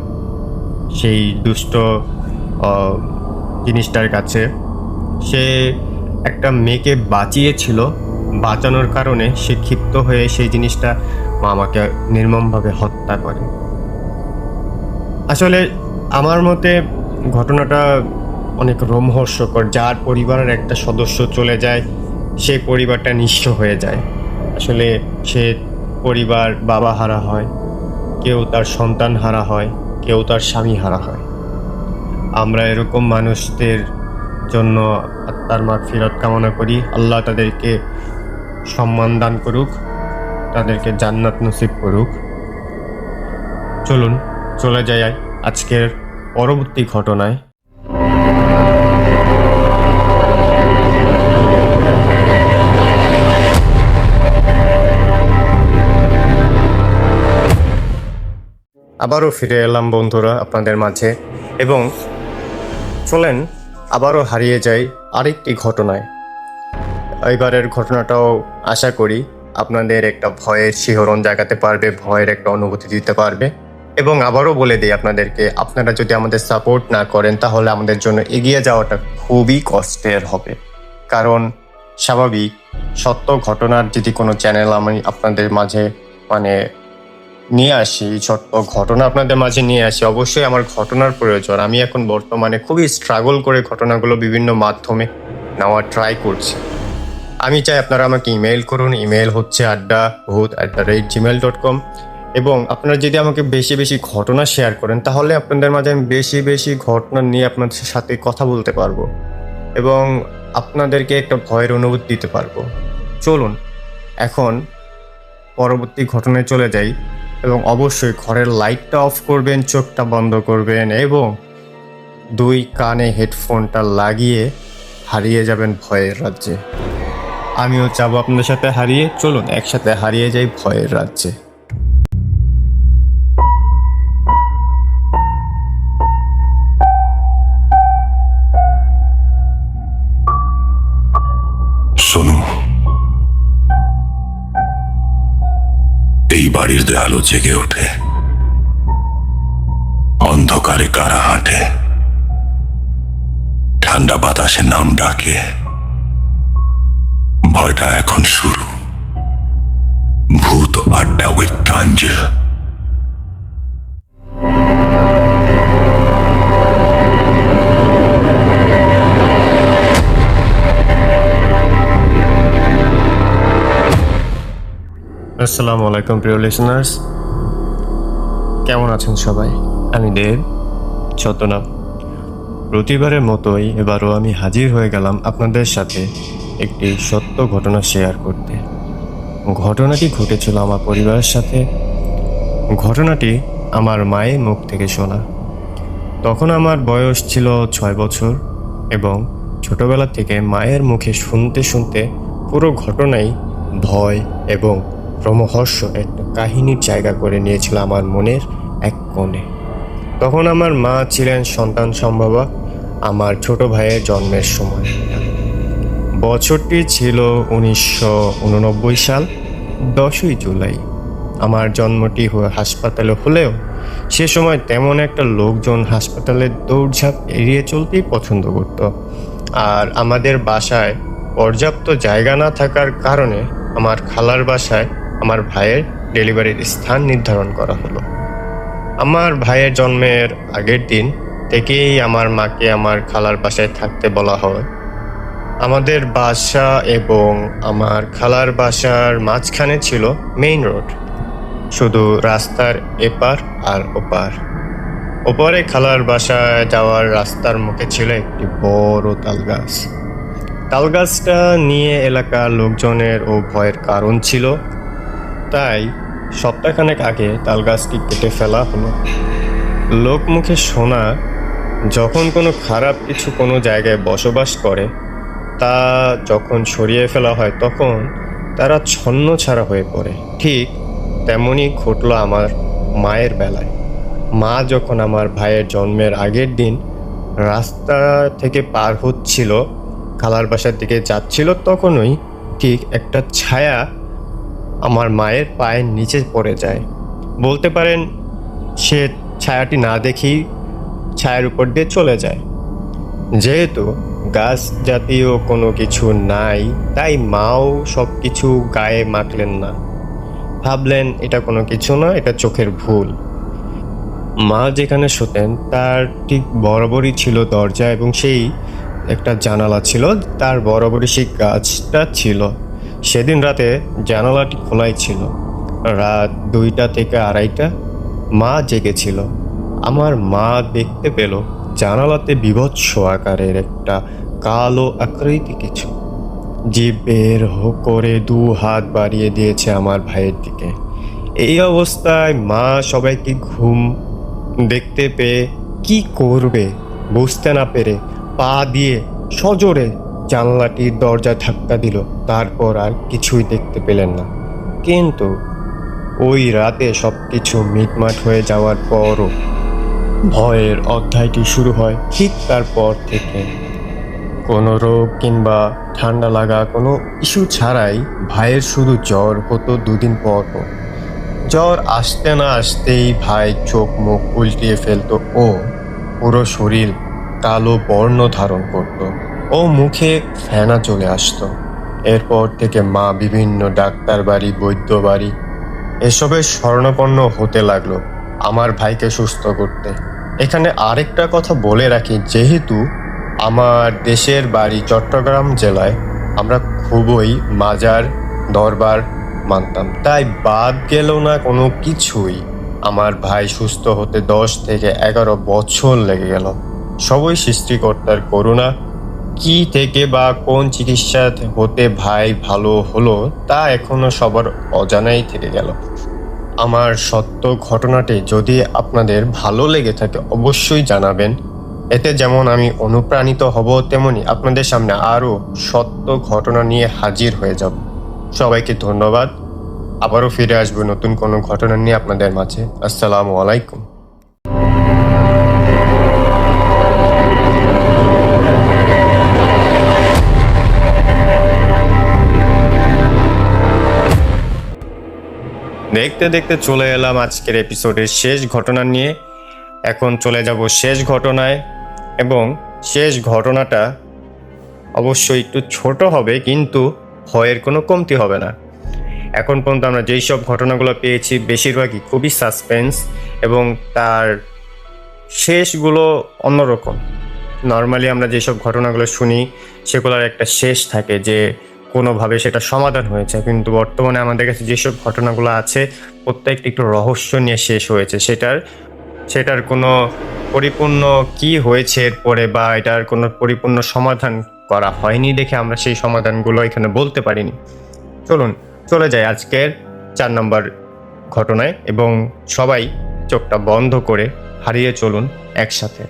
সেই দুষ্ট জিনিসটার কাছে। সে একটা মেয়েকে বাঁচিয়েছিল, বাঁচানোর কারণে সে ক্ষিপ্ত হয়ে সেই জিনিসটা মামাকে নির্মমভাবে হত্যা করে। আসলে আমার মতে ঘটনাটা অনেক রোমহর্ষকর। যার পরিবারের একটা সদস্য চলে যায় সেই পরিবারটা নিঃস্ব হয়ে যায়। আসলে সে পরিবার বাবা হারা হয়, কেউ তার সন্তান হারা হয়, কেউ তার স্বামী হারা হয়। আমরা এরকম মানুষদের জন্য আত্মার মাগফিরাত কামনা করি। আল্লাহ তাদেরকে সম্মান দান করুক, তাদেরকে জান্নাত নসিব করুক। চলুন চলে যাই আজকের পরবর্তী ঘটনায়। আবারও ফিরে এলাম বন্ধুরা আপনাদের মাঝে, এবং চলেন আবারও হারিয়ে যাই আরেকটি ঘটনায়। এবারের ঘটনাটাও আশা করি আপনাদের একটা ভয়ের শিহরণ জাগাতে পারবে, ভয়ের একটা অনুভূতি দিতে পারবে। এবং আবারও বলে দিই আপনাদেরকে, আপনারা যদি আমাদের সাপোর্ট না করেন তাহলে আমাদের জন্য এগিয়ে যাওয়াটা খুবই কষ্টের হবে। কারণ স্বাভাবিক সত্য ঘটনার যদি কোনো চ্যানেল আমি আপনাদের মাঝে নিয়ে আসি, সত্য ঘটনা আপনাদের মাঝে নিয়ে আসি, অবশ্যই আমার ঘটনার প্রয়োজন। আমি এখন বর্তমানে খুবই স্ট্রাগল করে ঘটনাগুলো বিভিন্ন মাধ্যমে নেওয়ার ট্রাই করছি। আমি চাই আপনারা আমাকে ইমেল করুন। ইমেল হচ্ছে addabhut@gmail.com। এবং আপনারা যদি আমাকে বেশি বেশি ঘটনা শেয়ার করেন তাহলে আপনাদের মাঝে আমি বেশি বেশি ঘটনা নিয়ে আপনাদের সাথে কথা বলতে পারবো এবং আপনাদেরকে একটা ভয়ের অনুভূতি দিতে পারবো। চলুন এখন পরবর্তী ঘটনায় চলে যাই। এবং অবশ্যই ঘরের লাইটটা অফ করবেন, চোখটা বন্ধ করবেন এবং 2 কানে হেডফোনটা লাগিয়ে হারিয়ে যাবেন ভয়ের রাজ্যে। আমিও যাবো আপনাদের সাথে হারিয়ে। চলুন একসাথে হারিয়ে যাই ভয়ের রাজ্যে। শোনো, এই বাড়ির দেয়ালো জেগে ওঠে, অন্ধকারে কারা হাঁটে, ঠান্ডা বাতাসে নাম ডাকে। ভয়টা এখন শুরু। ভূত আড্ডা উইথ গাঞ্জা। আসসালামু আলাইকুম প্রিয় লিসনার্স, কেমন আছেন সবাই? আমি দেব ছদ্মনাম। প্রতিবারের মতোই এবারও আমি হাজির হয়ে গেলাম আপনাদের সাথে একটি সত্য ঘটনা শেয়ার করতে। ঘটনাটি ঘটেছিল আমার পরিবারের সাথে। ঘটনাটি আমার মায়ের মুখ থেকে শোনা। তখন আমার বয়স ছিল 6 বছর এবং ছোটবেলা থেকে মায়ের মুখে শুনতে শুনতে পুরো ঘটনাই ভয় এবং রোমহর্ষ একটা কাহিনীর জায়গা করে নিয়েছিল আমার মনের এক কোণে। তখন আমার মা ছিলেন সন্তান সম্ভবা আমার ছোট ভাইয়ের জন্মের সময়। বছরটি ছিল 1989 সাল 10ই জুলাই। আমার জন্মটি হাসপাতালে হলেও সে সময় তেমন একটা লোকজন হাসপাতালের দৌড়ঝাঁপ এড়িয়ে চলতেই পছন্দ করত। আর আমাদের বাসায় পর্যাপ্ত জায়গা না থাকার কারণে আমার খালার বাসায় আমার ভাইয়ের ডেলিভারির স্থান নির্ধারণ করা হলো। আমার ভাইয়ের জন্মের আগের দিন থেকেই আমার মাকে আমার খালার বাসায় থাকতে বলা হয়। আমাদের বাসা এবং আমার খালার বাসার মাঝখানে ছিল মেইন রোড, শুধু রাস্তার এপার আর ওপার। ওপারে খালার বাসায় যাওয়ার রাস্তার মুখে ছিল একটি বড় তাল গাছ। তালগাছটা নিয়ে এলাকার লোকজনের ও ভয়ের কারণ ছিল, তাই সপ্তাহখানেক আগে তালগাছটি কেটে ফেলা হলো। লোকমুখে শোনা, যখন কোনো খারাপ কিছু কোনো জায়গায় বসবাস করে তা যখন সরিয়ে ফেলা হয় তখন তারা ছন্নছাড়া হয়ে পড়ে। ঠিক তেমনই ঘটলো আমার মায়ের বেলায়। মা যখন আমার ভাইয়ের জন্মের আগের দিন রাস্তা থেকে পার হচ্ছিল, খালার বাসার দিকে যাচ্ছিল, তখনই ঠিক একটা ছায়া আমার মায়ের পায়ের নিচে পড়ে যায়। বলতে পারেন সে ছায়াটি না দেখেই ছায়ার উপর দিয়ে চলে যায়। যেহেতু গাছ জাতীয় কোনো কিছু নাই, তাই মাও সব কিছু গায়ে মাখলেন না, ভাবলেন এটা কোনো কিছু না, এটা চোখের ভুল। মা যেখানে শুতেন তার ঠিক বরাবরই ছিল দরজা, এবং সেই একটা জানালা ছিল, তার বরাবরই সেই গাছটা ছিল। সেদিন রাতে জানালাটি খোলাই ছিল। রাত 2টা থেকে 2:30 মা জেগেছিল। আমার মা দেখতে পেল জানালাতে বীভৎস আকারের একটা কালো আকৃতি কিছু জীব বের করে 2 হাত বাড়িয়ে দিয়েছে আমার ভাইয়ের দিকে। এই অবস্থায় মা সবাইকে ঘুম দেখতে পেয়ে কি করবে বুঝতে না পেরে পা দিয়ে সজোরে জানলাটির দরজা ধাক্কা দিল। তারপর আর কিছুই দেখতে পেলেন না। কিন্তু ওই রাতে সব কিছু মিটমাট হয়ে যাওয়ার পরও ভয়ের অধ্যায়টি শুরু হয় ঠিক তারপর থেকে। কোনো রোগ কিংবা ঠান্ডা লাগা কোনো ইস্যু ছাড়াই ভাইয়ের শুধু জ্বর হতো 2 দিন পর পর। জ্বর আসতে না আসতেই ভাই চোখ মুখ উল্টিয়ে ফেলতো ও পুরো শরীর কালো বর্ণ ধারণ করত ও মুখে ফেনা চলে আসতো। এরপর থেকে মা বিভিন্ন ডাক্তার বাড়ি, বৈদ্য বাড়ি এসবের শরণাপন্ন হতে লাগলো আমার ভাইকে সুস্থ করতে। এখানে আরেকটা কথা বলে রাখি, যেহেতু আমার দেশের বাড়ি চট্টগ্রাম জেলায়, আমরা খুবই মাজার দরবার মানতাম, তাই বাদ গেল না কোনো কিছুই। আমার ভাই সুস্থ হতে 10 থেকে 11 বছর লেগে গেল। সবই সৃষ্টিকর্তার করুণা। কি থেকে বা কোন চিকিৎসা হতে ভাই ভালো হলো তা এখনো সবার অজানাই থেকে গেল। আমার সত্য ঘটনাটি যদি আপনাদের ভালো লেগে থাকে অবশ্যই জানাবেন। এতে যেমন আমি অনুপ্রাণিত হব, তেমনি আপনাদের সামনে আরও সত্য ঘটনা নিয়ে হাজির হয়ে যাব। সবাইকে ধন্যবাদ। আবারও ফিরে আসবো নতুন কোনো ঘটনা নিয়ে আপনাদের মাঝে। আসসালামু আলাইকুম। দেখতে দেখতে চলে এলাম আজকের এপিসোডের শেষ ঘটনা নিয়ে। এখন চলে যাব শেষ ঘটনায়, এবং শেষ ঘটনাটা অবশ্যই একটু ছোট হবে, কিন্তু ভয়ের কোনো কমতি হবে না। এখন পর্যন্ত আমরা যেই সব ঘটনাগুলো পেয়েছি বেশিরভাগই খুবই সাসপেন্স, এবং তার শেষগুলো অন্যরকম। নর্মালি আমরা যেসব ঘটনাগুলো শুনি সেগুলোর একটা শেষ থাকে যে কোনোভাবে সেটা সমাধান হয়েছে, কিন্তু বর্তমানে আমাদের কাছে যেসব ঘটনাগুলো আছে প্রত্যেকটা একটু রহস্য নিয়ে শেষ হয়েছে। সেটার কোনো পরিপূর্ণ কি হয়েছে এরপরে, বা এটার কোনো পরিপূর্ণ সমাধান করা হয়নি দেখে আমরা সেই সমাধানগুলো এখানে বলতে পারিনি। চলুন চলে যাই আজকের 4 নম্বর ঘটনায়, এবং সবাই চোখটা বন্ধ করে হারিয়ে চলুন একসাথে।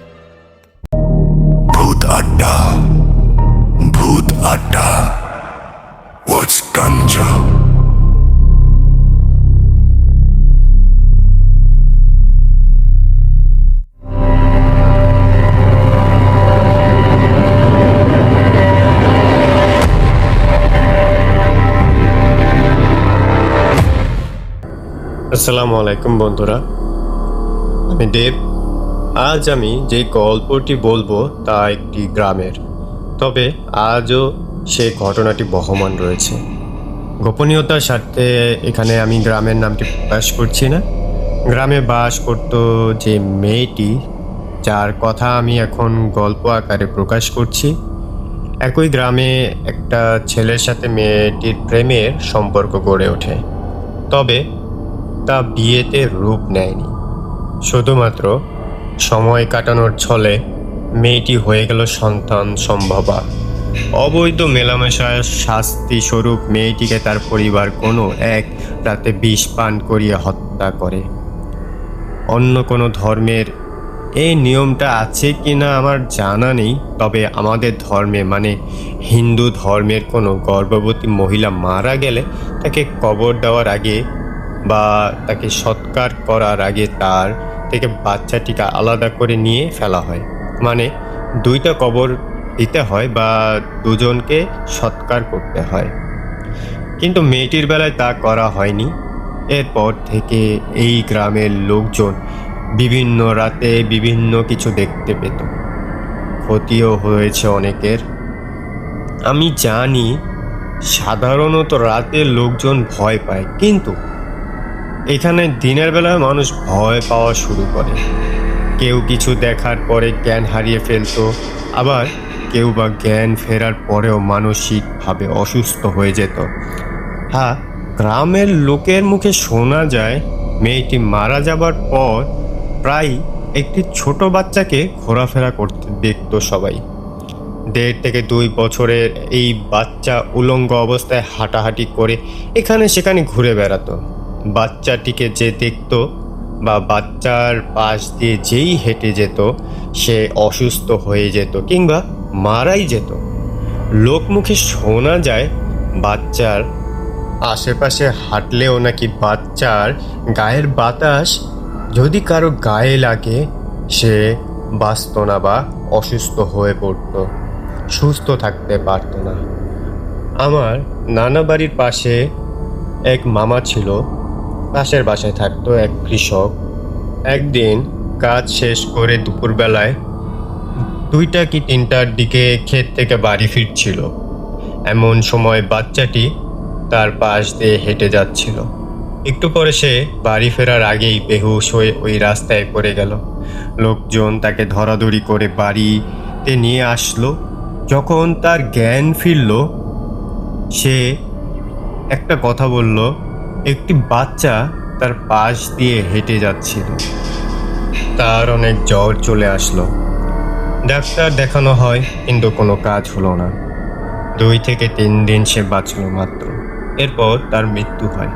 ভূত আড্ডা, ভূত আড্ডা। What's ganja? আসসালামু আলাইকুম বন্ধুরা, আমি দেব। আজ আমি যে গল্পটি বলবো তা একটি গ্রামের, তবে আজও সেই ঘটনাটি বহমান রয়েছে। গোপনীয়তার স্বার্থে এখানে আমি গ্রামের নামটি প্রকাশ করছি না। গ্রামে বাস করত যে মেয়েটি, যার কথা আমি এখন গল্প আকারে প্রকাশ করছি, একই গ্রামে একটা ছেলের সাথে মেয়েটির প্রেমের সম্পর্ক গড়ে ওঠে। তবে তা বিয়েতে রূপ নেয়নি। শুধুমাত্র সময় কাটানোর ছলে মেয়েটি হয়ে গেল সন্তান সম্ভবা। অবৈধ মেলামেশার শাস্তি স্বরূপ মেয়েটিকে তার পরিবার কোনো এক রাতে বিষ পান করিয়ে হত্যা করে। অন্য কোনো ধর্মের এই নিয়মটা আছে কি না আমার জানা নেই, তবে আমাদের ধর্মে মানে হিন্দু ধর্মের কোনো গর্ভবতী মহিলা মারা গেলে তাকে কবর দেওয়ার আগে বা তাকে সৎকার করার আগে তার থেকে বাচ্চাটিকে আলাদা করে নিয়ে ফেলা হয়, মানে দুইটা কবর দিতে হয় বা দুজনকে সৎকার করতে হয়। কিন্তু মেয়েটির বেলায় তা করা হয়নি। এরপর থেকে এই গ্রামের লোকজন বিভিন্ন রাতে বিভিন্ন কিছু দেখতে পেত, ক্ষতিও হয়েছে অনেকের। আমি জানি সাধারণত রাতে লোকজন ভয় পায়, কিন্তু এখানে দিনের বেলায় মানুষ ভয় পাওয়া শুরু করে। কেউ কিছু দেখার পরে জ্ঞান হারিয়ে ফেলতো, আবার কেউ বা জ্ঞান ফেরার পরেও মানসিকভাবে অসুস্থ হয়ে যেত। হ্যাঁ, গ্রামের লোকের মুখে শোনা যায় মেয়েটি মারা যাবার পর প্রায় একটি ছোট বাচ্চাকে ঘোরাফেরা করতে দেখতো সবাই। 1.5 থেকে 2 বছরের এই বাচ্চা উলঙ্গ অবস্থায় হাঁটাহাঁটি করে এখানে সেখানে ঘুরে বেড়াতো। বাচ্চাটিকে যে দেখতো বা বাচ্চার পাশ দিয়ে যেই হেঁটে যেত সে অসুস্থ হয়ে যেত কিংবা মারাই যেত। লোকমুখে শোনা যায় বাচ্চার আশেপাশে হাঁটলেও নাকি বাচ্চার গায়ের বাতাস যদি কারো গায়ে লাগে সে বাঁচত না বা অসুস্থ হয়ে পড়ত, সুস্থ থাকতে পারত না। আমার নানা বাড়ির পাশে এক মামা ছিল, পাশের বাসায় থাকতো এক কৃষক। একদিন কাজ শেষ করে দুপুরবেলায় 2টা কি 3টার দিকে ক্ষেত থেকে বাড়ি ফিরছিল। এমন সময় বাচ্চাটি তার পাশ দিয়ে হেঁটে যাচ্ছিল। একটু পরে সে বাড়ি ফেরার আগেই বেহুশ হয়ে ওই রাস্তায় পড়ে গেল। লোকজন তাকে ধরাধরি করে বাড়িতে নিয়ে আসলো। যখন তার জ্ঞান ফিরল সে একটা কথা বলল, একটি বাচ্চা তার পাশ দিয়ে হেঁটে যাচ্ছিল। তার অনেক জ্বর চলে আসলো। ডাক্তার দেখানো হয় কিন্তু কোনো কাজ হলো না। 2 থেকে 3 দিন সে বাঁচল মাত্র, এরপর তার মৃত্যু হয়।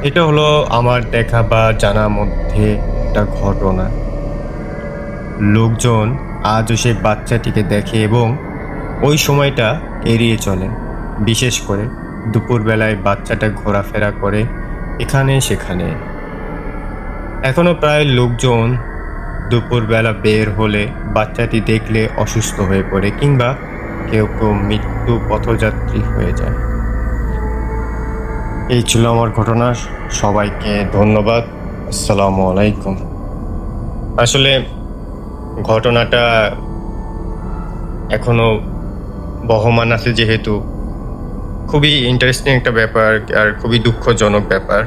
এটা হলো আমার দেখা বা জানার মধ্যে একটা ঘটনা। লোকজন আজও সেই বাচ্চাটিকে দেখে এবং ওই সময়টা এড়িয়ে চলে। বিশেষ করে দুপুরবেলায় বাচ্চাটা ঘোরাফেরা করে এখানে সেখানে। এখনো প্রায় লোকজন দুপুরবেলা বের হলে বাচ্চাটি দেখলে অসুস্থ হয়ে পড়ে কিংবা কেউ কেউ মৃত্যু পথযাত্রী হয়ে যায়। এই ছিল আমার ঘটনা। সবাইকে ধন্যবাদ। আসসালামু আলাইকুম। আসলে ঘটনাটা এখনো বহমান আছে, যেহেতু খুবই ইন্টারেস্টিং একটা ব্যাপার আর খুবই দুঃখজনক ব্যাপার।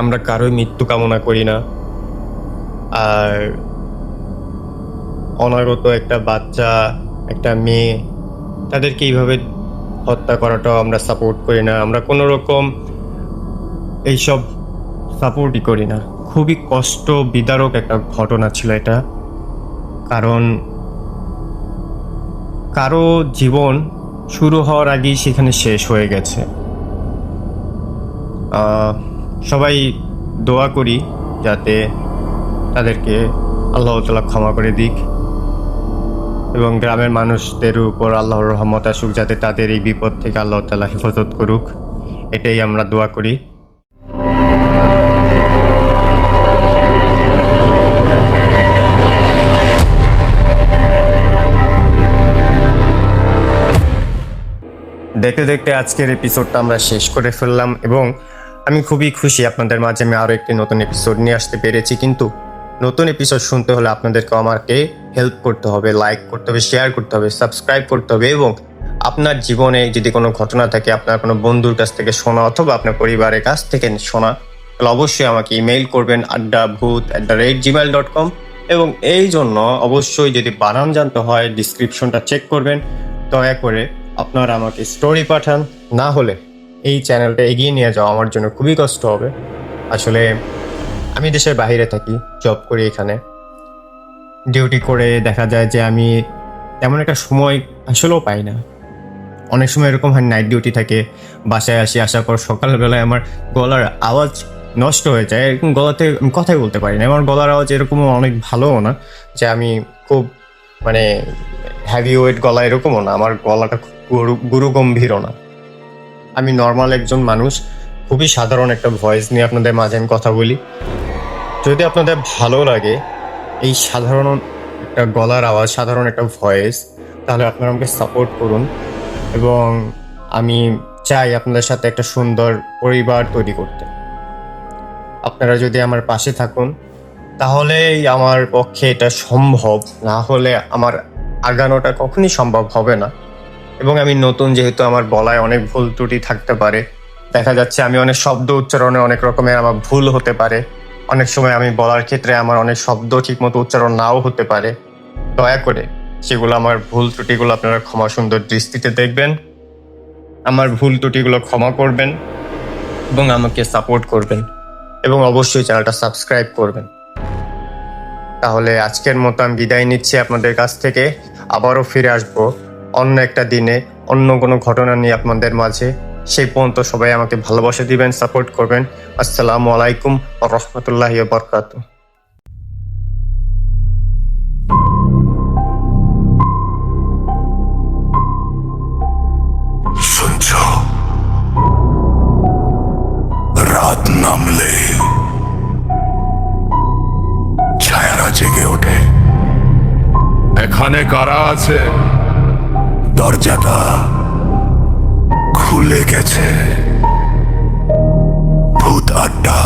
আমরা কারোই মৃত্যু কামনা করি না, আর অনাগত একটা বাচ্চা, একটা মেয়ে, তাদেরকে এইভাবে হত্যা করাটাও আমরা সাপোর্ট করি না। আমরা কোনো রকম এইসব সাপোর্টই করি না। খুবই কষ্ট বিদারক একটা ঘটনা ছিল এটা, কারণ কারো জীবন শুরু হওয়ার আগেই সেখানে শেষ হয়ে গেছে। সবাই দোয়া করি যাতে তাদেরকে আল্লাহ তাআলা ক্ষমা করে দিক এবং গ্রামের মানুষদের উপর আল্লাহর রহমত আসুক, যাতে তাদের এই বিপদ থেকে আল্লাহ তাআলা হেফাজত করুক। এটাই আমরা দোয়া করি। দেখতে দেখতে আজকের এপিসোডটা আমরা শেষ করে ফেললাম এবং আমি খুবই খুশি আপনাদের মাঝে আমি আরও একটি নতুন এপিসোড নিয়ে আসতে পেরেছি। কিন্তু নতুন এপিসোড শুনতে হলে আপনাদেরকে আমাকে হেল্প করতে হবে, লাইক করতে হবে, শেয়ার করতে হবে, সাবস্ক্রাইব করতে হবে এবং আপনার জীবনে যদি কোনো ঘটনা থাকে, আপনার কোনো বন্ধুর কাছ থেকে শোনা অথবা আপনার পরিবারের কাছ থেকে শোনা, তাহলে অবশ্যই আমাকে ইমেইল করবেন addabhoot@gmail.com। এবং এই জন্য অবশ্যই যদি বানান জানতে হয় ডিসক্রিপশনটা চেক করবেন। দয়া করে আপনারা আমাকে স্টোরি পাঠান, না হলে এই চ্যানেলটা এগিয়ে নিয়ে যাওয়া আমার জন্য খুবই কষ্ট হবে। আসলে আমি দেশের বাইরে থাকি, জব করি, এখানে ডিউটি করে দেখা যায় যে আমি তেমন একটা সময় আসলেও পাই না। অনেক সময় এরকম হয়, নাইট ডিউটি থাকে, বাসায় আসার পর সকালবেলায় আমার গলার আওয়াজ নষ্ট হয়ে যায়, এরকম গলাতে আমি কথাই বলতে পারি না। আমার গলার আওয়াজ এরকম অনেক ভালোও না যে আমি খুব মানে হ্যাভি ওয়েট গলা, এরকমও না। আমার গলাটা খুব গুরু গম্ভীরও না। আমি নর্মাল একজন মানুষ, খুবই সাধারণ একটা ভয়েস নিয়ে আপনাদের মাঝে আমি কথা বলি। যদি আপনাদের ভালো লাগে এই সাধারণ একটা গলার আওয়াজ, সাধারণ একটা ভয়েস, তাহলে আপনারা আমাকে সাপোর্ট করুন। এবং আমি চাই আপনাদের সাথে একটা সুন্দর পরিবার তৈরি করতে। আপনারা যদি আমার পাশে থাকুন তাহলেই আমার পক্ষে এটা সম্ভব, না হলে আমার আগানোটা কখনই সম্ভব হবে না। এবং আমি নতুন, যেহেতু আমার বলায় অনেক ভুল ত্রুটি থাকতে পারে, দেখা যাচ্ছে আমি অনেক শব্দ উচ্চারণে অনেক রকমের আমার ভুল হতে পারে, অনেক সময় আমি বলার ক্ষেত্রে আমার অনেক শব্দ ঠিকমতো উচ্চারণ নাও হতে পারে। দয়া করে সেগুলো, আমার ভুল ত্রুটিগুলো আপনারা ক্ষমা সুন্দর দৃষ্টিতে দেখবেন, আমার ভুল ত্রুটিগুলো ক্ষমা করবেন এবং আমাকে সাপোর্ট করবেন, এবং অবশ্যই চ্যানেলটা সাবস্ক্রাইব করবেন। তাহলে আজকের মতো আমি বিদায় নিচ্ছি আপনাদের কাছ থেকে। আবারও ফিরে আসবো অন্য একটা দিনে, অন্য কোনো ঘটনা নিয়ে আপনাদের মাঝে। সেই পর্যন্ত সবাই আমাকে ভালোবাসা দিবেন, সাপোর্ট করবেন। আসসালামু আলাইকুম ওয়া রাহমাতুল্লাহি ওয়া বারাকাতুহু। শুনছো? রাত নামলে ছায়ারা জেগে ওঠে। এখানে কারা আছে? দরজাটা খুলে গেছে। ভূত আড্ডা